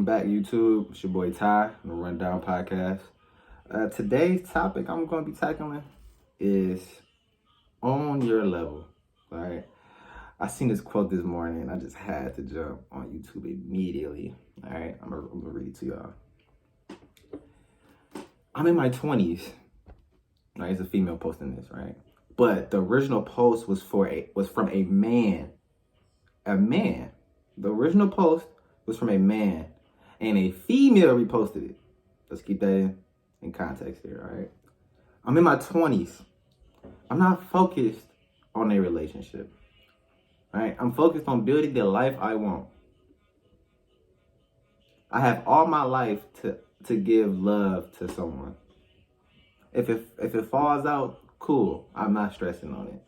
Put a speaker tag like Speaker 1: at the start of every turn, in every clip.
Speaker 1: Welcome back, YouTube. It's your boy Ty on the Rundown Podcast. Today's topic I'm going to be tackling is on your level. All right. I seen this quote this morning. I just had to jump on YouTube immediately. All right. I'm gonna read it to y'all. I'm in my 20s. Right. It's a female posting this, right? But the original post was from a man. A man. The original post was from a man, and a female reposted it. Let's keep that in context here, all right? I'm in my 20s. I'm not focused on a relationship, all right? I'm focused on building the life I want. I have all my life to give love to someone. If it falls out, cool. I'm not stressing on it.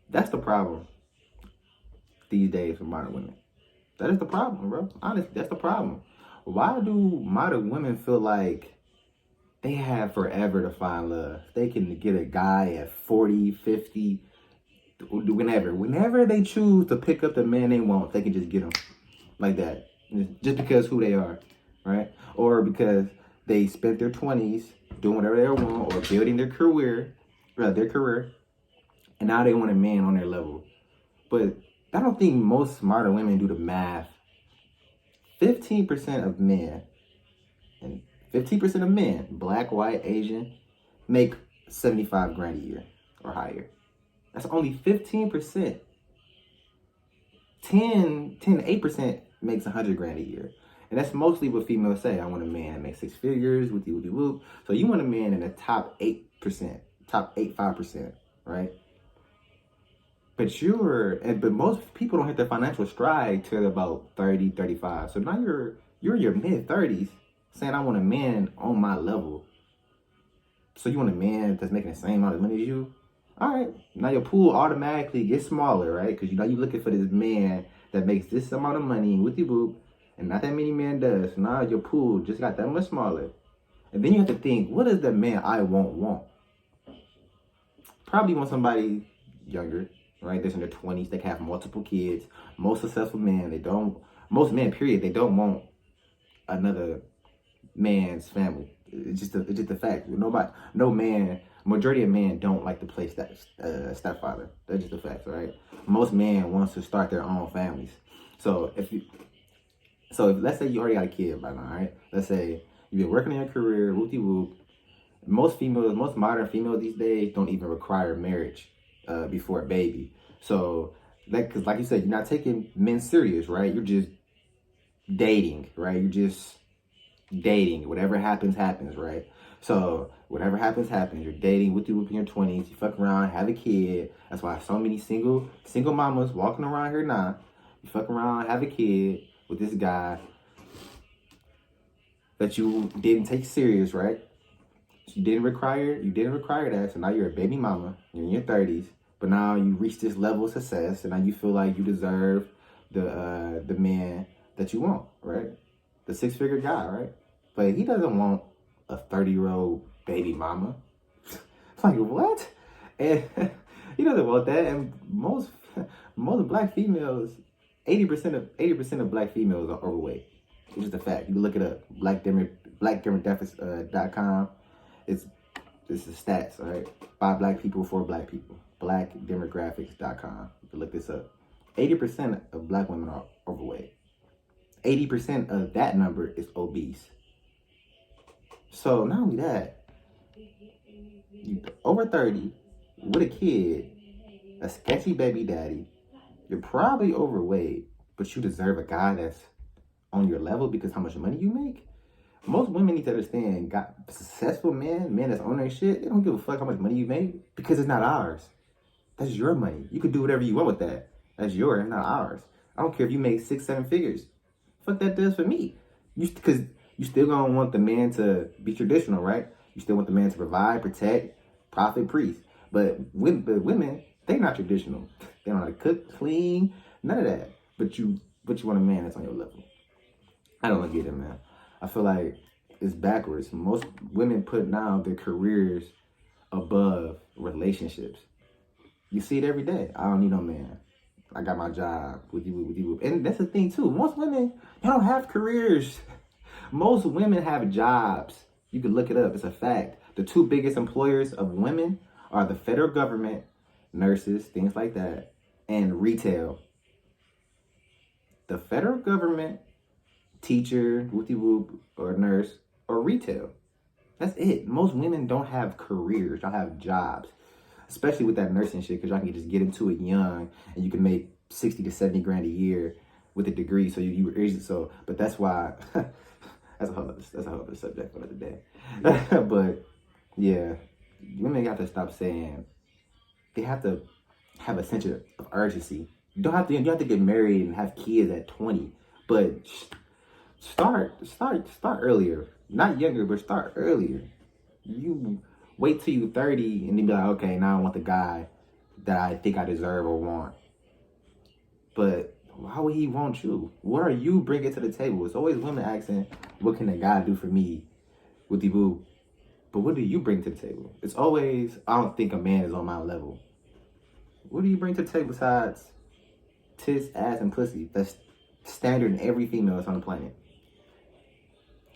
Speaker 1: That's the problem these days for modern women. That is the problem, bro. Honestly, that's the problem. Why do modern women feel like they have forever to find love? They can get a guy at 40, 50, whenever they choose to pick up the man they want, they can just get him like that. Just because who they are, right? Or because they spent their 20s doing whatever they want or building their career, and now they want a man on their level. But I don't think most modern women do the math. 15% of men, and 15% of men, black, white, Asian, make 75 grand a year or higher. That's only 15%. 8% makes 100 grand a year. And that's mostly what females say. I want a man that makes 6 figures, whoop-de-whoop-de-whoop. So you want a man in the top 8%, top 5%, right? But most people don't hit their financial stride till about 30, 35. So now you're in your mid-30s saying, I want a man on my level. So you want a man that's making the same amount of money as you? All right. Now your pool automatically gets smaller, right? Because you're looking for this man that makes this amount of money with the boop, and not that many men does. So now your pool just got that much smaller. And then you have to think, what is the man I want? Probably want somebody younger. Right, they're in their 20s. They can have multiple kids. Most successful men, most men, period, they don't want another man's family. It's just a fact. Majority of men don't like to play stepfather. That's just a fact, right? Most men wants to start their own families. So if let's say you already got a kid by now, right? Let's say you've been working in your career, whoop-de-whoop. Most modern females these days don't even require marriage before a baby. So, because like you said, you're not taking men serious, right? You're just dating, right? You're just dating. Whatever happens, happens, right? So, whatever happens, happens. You're dating with you in your 20s. You fuck around, have a kid. That's why so many single mamas walking around here now. You fuck around, have a kid with this guy that you didn't take serious, right? You didn't require that, so now you're a baby mama. You're in your 30s, but now you reach this level of success, and now you feel like you deserve the man that you want, right? The 6-figure guy, right? But he doesn't want a 30-year-old baby mama. It's like, what? And he doesn't want that. And most black females, 80% of black females are overweight. It's just a fact. You can look it up. Blackdemographics.com. This is stats, all right? By black people for black people. Blackdemographics.com. You can look this up. 80% of black women are overweight. 80% of that number is obese. So not only that, you over 30 with a kid, a sketchy baby daddy, you're probably overweight, but you deserve a guy that's on your level because how much money you make. Most women need to understand, got successful men that's on their shit, they don't give a fuck how much money you make because it's not ours. That's your money. You can do whatever you want with that. That's yours, not ours. I don't care if you make 6, 7 figures. Fuck that does for me. Because you still gonna want the man to be traditional, right? You still want the man to provide, protect, profit, priest. But women, they're not traditional. They don't know how to cook, clean, none of that. But you want a man that's on your level. I don't get it, man. I feel like it's backwards. Most women put now their careers above relationships. You see it every day. I don't need no man. I got my job. With you. And that's the thing too. Most women, they don't have careers. Most women have jobs. You can look it up. It's a fact. The two biggest employers of women are the federal government, nurses, things like that, and retail. The federal government, teacher, whoopty whoop, or nurse, or retail. That's it. Most women don't have careers. Y'all have jobs, especially with that nursing shit, because y'all can just get into it young and you can make 60 to 70 grand a year with a degree. So but that's why that's a whole other subject for another day. But yeah, women got to stop saying they have to have a sense of urgency. You don't have to get married and have kids at 20, but start earlier. Not younger, but start earlier. You wait till you're 30 and then be like, okay, now I want the guy that I think I deserve or want. But why would he want you? What are you bringing to the table? It's always women asking, what can a guy do for me? With the boo. But what do you bring to the table? It's always, I don't think a man is on my level. What do you bring to the table besides tits, ass, and pussy? That's standard in every female that's on the planet.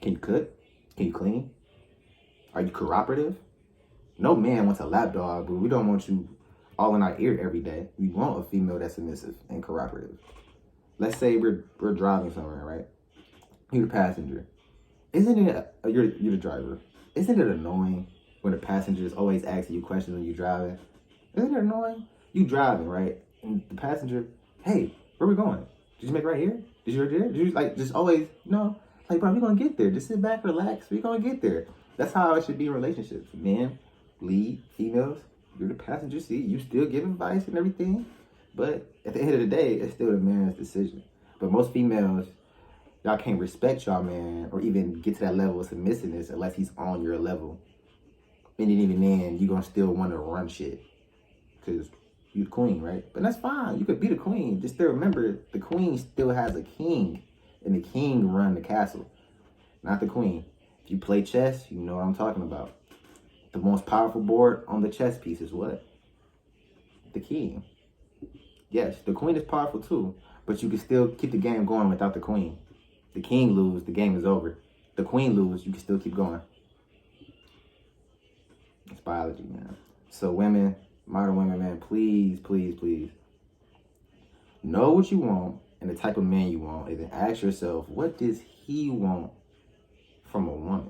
Speaker 1: Can you cook? Can you clean? Are you cooperative? No man wants a lap dog, but we don't want you all in our ear every day. We want a female that's submissive and cooperative. Let's say we're driving somewhere, right? You're the passenger. Isn't it, you're the driver. Isn't it annoying when the passenger is always asking you questions when you're driving? Isn't it annoying? You driving, right? And the passenger, hey, where we going? Did you make it right here? Did you already there? Did you like just always, like, bro, we gonna get there. Just sit back, relax. We gonna get there. That's how it should be in relationships. Men lead, females, you're the passenger seat. You still give advice and everything. But at the end of the day, it's still the man's decision. But most females, y'all can't respect y'all man or even get to that level of submissiveness unless he's on your level. And then even then, you're gonna still want to run shit. Because you're the queen, right? But that's fine. You could be the queen. Just still remember, the queen still has a king. And the king run the castle, not the queen. If you play chess, you know what I'm talking about. The most powerful board on the chess piece is what? The king. Yes, the queen is powerful too, but you can still keep the game going without the queen. The king lose, the game is over. The queen lose, you can still keep going. It's biology, man. So women, modern women, man, please, please, please. Know what you want and the type of man you want, and then ask yourself, what does he want from a woman?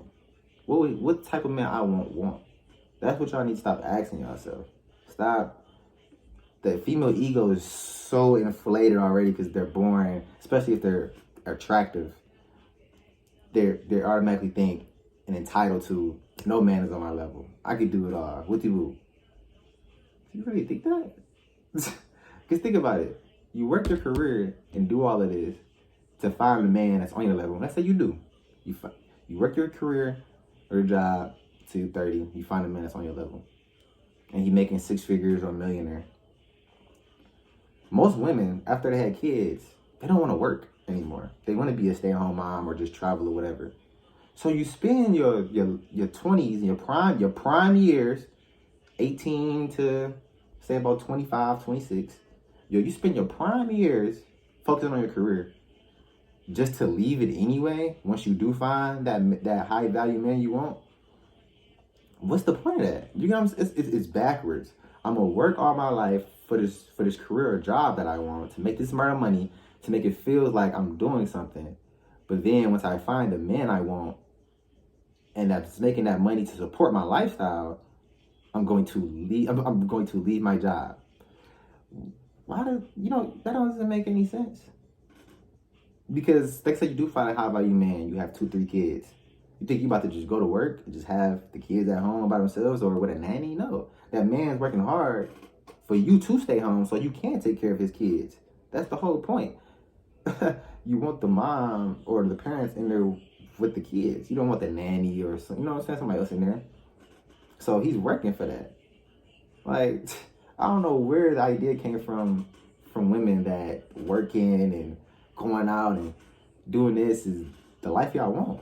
Speaker 1: What type of man I want? That's what y'all need to stop asking yourself. Stop. The female ego is so inflated already because they're born, especially if they're attractive. They automatically think and entitled to, no man is on my level. I could do it all. What do you? You really think that? Because think about it. You work your career and do all of this to find a man that's on your level. Let's say you do. You work your career or your job to 30. You find a man that's on your level. And he making 6 figures or a millionaire. Most women, after they had kids, they don't want to work anymore. They want to be a stay-at-home mom or just travel or whatever. So you spend your 20s and your prime years, 18 to say about 25, 26. You spend your prime years focusing on your career just to leave it anyway once you do find that high value man you want. What's the point of that? You know what I'm saying? It's backwards. I'm gonna work all my life for this career or job that I want to make this amount of money to make it feel like I'm doing something. But then once I find the man I want and that's making that money to support my lifestyle, I'm going to leave my job. That doesn't make any sense. Because let's say you do find a high value man, you have 2-3 kids. You think you about to just go to work and just have the kids at home by themselves or with a nanny? No. That man's working hard for you to stay home so you can take care of his kids. That's the whole point. You want the mom or the parents in there with the kids. You don't want the nanny or somebody else in there. So he's working for that. Like, I don't know where the idea came from women that working and going out and doing this is the life y'all want.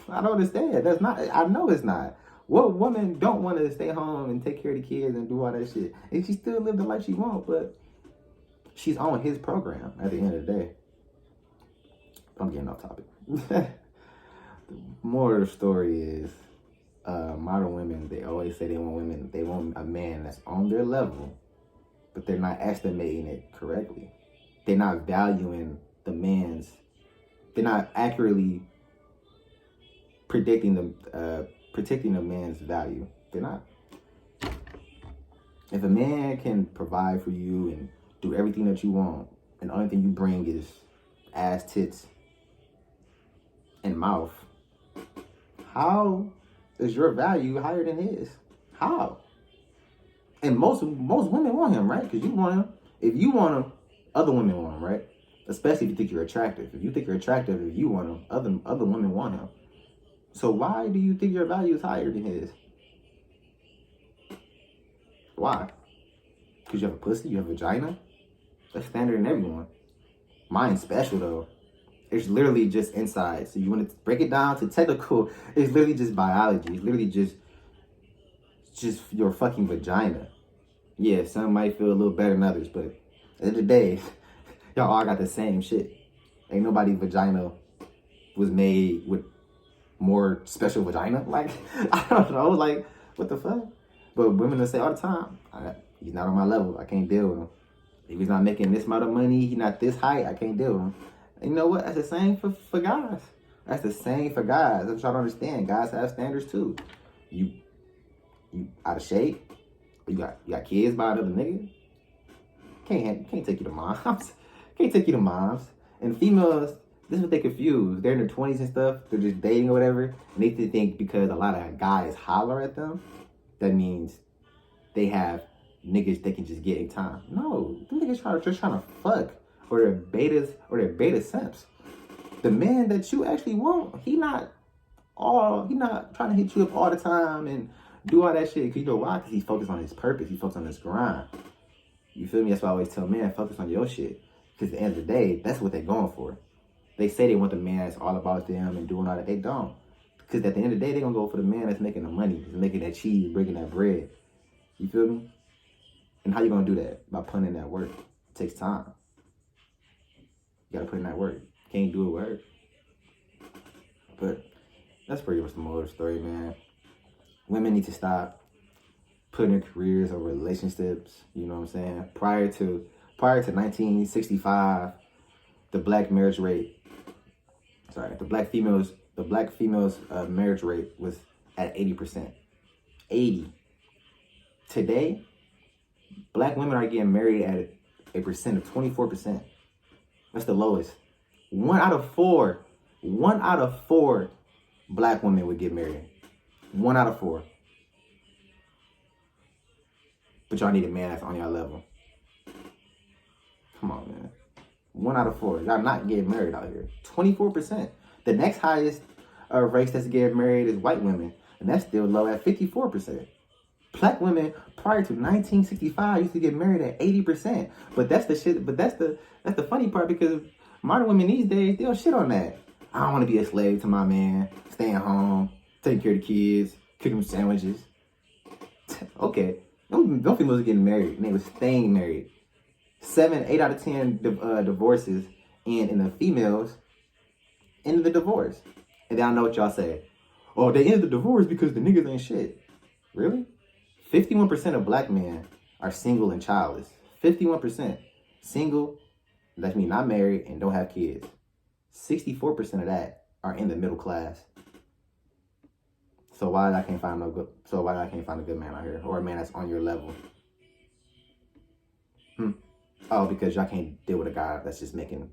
Speaker 1: I don't understand. That's not. I know it's not. What woman don't want to stay home and take care of the kids and do all that shit? And she still live the life she wants, but She's on his program at the end of the day. I'm getting off topic. The moral of the story is, modern women, they always say they want a man that's on their level, but they're not estimating it correctly. They're not valuing they're not accurately predicting the man's value. They're not. If a man can provide for you and do everything that you want, and the only thing you bring is ass, tits, and mouth, how is your value higher than his? How? And most women want him, right? Because you want him. If you want him, other women want him, right? Especially if you think you're attractive. If you think you're attractive, if you want him, other women want him. So why do you think your value is higher than his? Why? Because you have a pussy, you have a vagina? That's standard in everyone. Mine's special though. It's literally just inside. So you want to break it down to technical, it's literally just biology. It's literally just your fucking vagina. Yeah, some might feel a little better than others, but at the end of the day, y'all all got the same shit. Ain't nobody's vagina was made with more special vagina. Like, I don't know, like, what the fuck? But women will say all the time, he's not on my level, I can't deal with him. If he's not making this amount of money, he's not this height, I can't deal with him. And you know what? That's the same for guys. That's the same for guys. I'm trying to understand. Guys have standards too. You out of shape? You got kids by another nigga? Can't take you to moms. Can't take you to moms. And females, this is what they confuse. They're in their 20s and stuff. They're just dating or whatever. And they think because a lot of guys holler at them, that means they have niggas they can just get in time. No, them niggas just trying to fuck. Or they're beta simps. The man that you actually want, he not trying to hit you up all the time and do all that shit. Cause you know why? Cause he's focused on his purpose. He's focused on his grind. You feel me? That's why I always tell men, focus on your shit. Cause at the end of the day, that's what they're going for. They say they want the man that's all about them and doing all that. They don't. Cause at the end of the day, they're gonna go for the man that's making the money, that's making that cheese, bringing that bread. You feel me? And how you gonna do that? By putting in that work. It takes time. You gotta put in that work. Can't do it work. But that's pretty much the moral of the story, man. Women need to stop putting their careers over relationships. You know what I'm saying? Prior to 1965, the black females marriage rate was at 80%. 80. Today, black women are getting married at a percent of 24%. That's the lowest. One out of four black women would get married. 1 out of 4. But y'all need a man that's on your level. Come on, man. 1 out of 4. Y'all not getting married out here. 24%. The next highest race that's getting married is white women. And that's still low at 54%. Black women prior to 1965 used to get married at 80%. But that's the shit. But that's the funny part, because modern women these days, they don't shit on that. I don't want to be a slave to my man, staying home, taking care of the kids, cooking them sandwiches. Okay, them females are getting married, and they were staying married. 8 out of 10 divorces end in the females end the divorce. And then I know what y'all say. Oh, they ended the divorce because the niggas ain't shit. Really? 51% of black men are single and childless. 51% single, that means not married and don't have kids. 64% of that are in the middle class. So why I can't find a good man out here, or a man that's on your level? Oh, because y'all can't deal with a guy that's just making.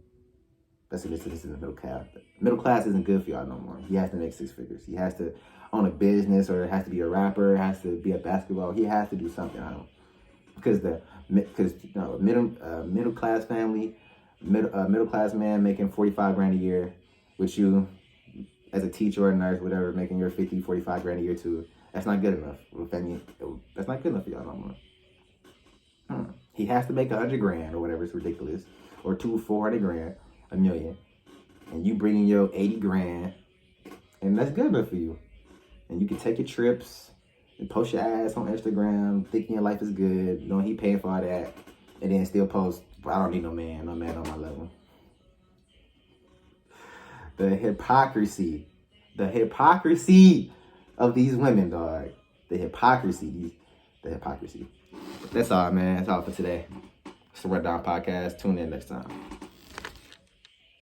Speaker 1: This is the middle class. Middle class isn't good for y'all no more. He has to make 6 figures. He has to own a business, or it has to be a rapper. It has to be a basketball. He has to do something. I don't. Because middle class family, middle class man making 45 grand a year, with you as a teacher or a nurse, whatever, making your 50, 45 grand a year too. That's not good enough. That's not good enough for y'all no more. He has to make 100 grand or whatever. It's ridiculous. Or 400 grand, $1 million. And you bring in your 80 grand, and that's good enough for you. And you can take your trips and post your ass on Instagram, thinking your life is good, knowing he paying for all that, and then still post But I don't need no man on my level. The hypocrisy of these women, dog. The hypocrisy. That's all, man. That's all for today. It's the Rundown Podcast. Tune in next time.